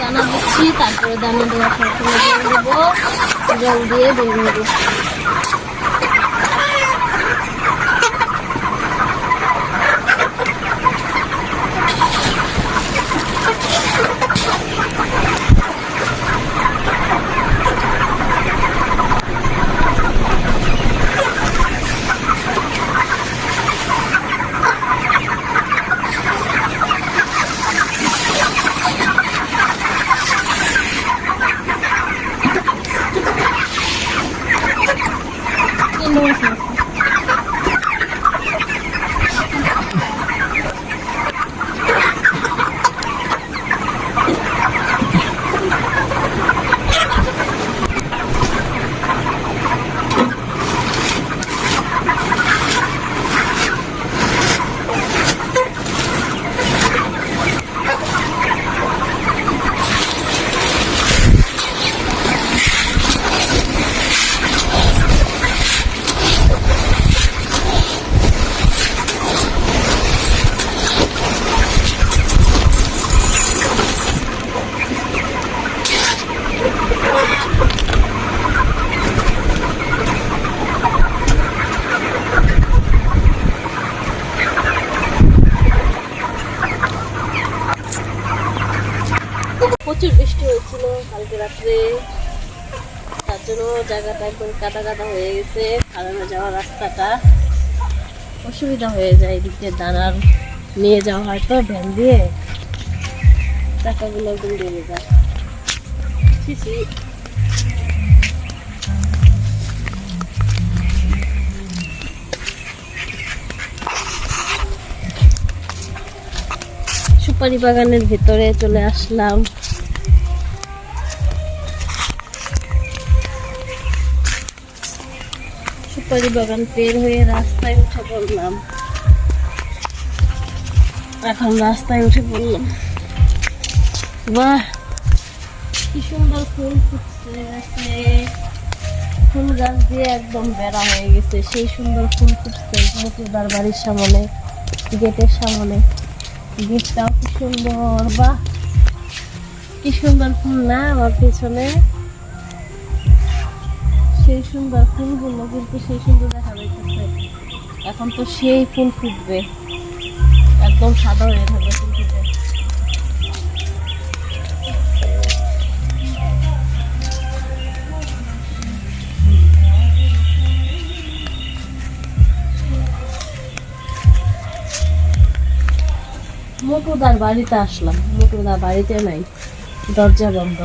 দানা দিচ্ছি, তারপরে দানা দেওয়ার সাথে দেবো, জল দিয়ে বের দেবো। প্রচুর বৃষ্টি হয়েছিল কালকে রাত্রে, তার জন্য জায়গাটা একদম কাদা কাদা হয়ে গেছে। খালানো যাওয়ার রাস্তাটা অসুবিধা হয়ে যায়, এদিক দিয়ে দানার নিয়ে যাওয়া হয় তো ভ্যান দিয়ে, টাকাগুলো একদম বেড়ে যায়। সুপারি বাগানের ভিতরে চলে আসলাম। সুপারি বাগান পের হয়ে রাস্তায় উঠে পড়লাম। এখন রাস্তায় উঠে পড়লাম। বাহ, কি সুন্দর ফুল ফুটছে, ফুল গাছ দিয়ে একদম বেড়া হয়ে গেছে, সেই সুন্দর ফুল ফুটছে মতুদার বাড়ির সামনে, গেটের সামনে। গেটটাও কি সুন্দর, বাহ কি সুন্দর ফুল না আমার পেছনে, সেই সুন্দর ফুলগুলো কিন্তু সেই সুন্দর দেখা যাইতেছে। এখন তো সেই ফুল ফুটবে, একদম সাদা হয়ে থাকবে ফুল ফুটে। মোটুদার বাড়িতে আসলাম, মোটুদা বাড়িতে নাই, দরজা বন্ধ।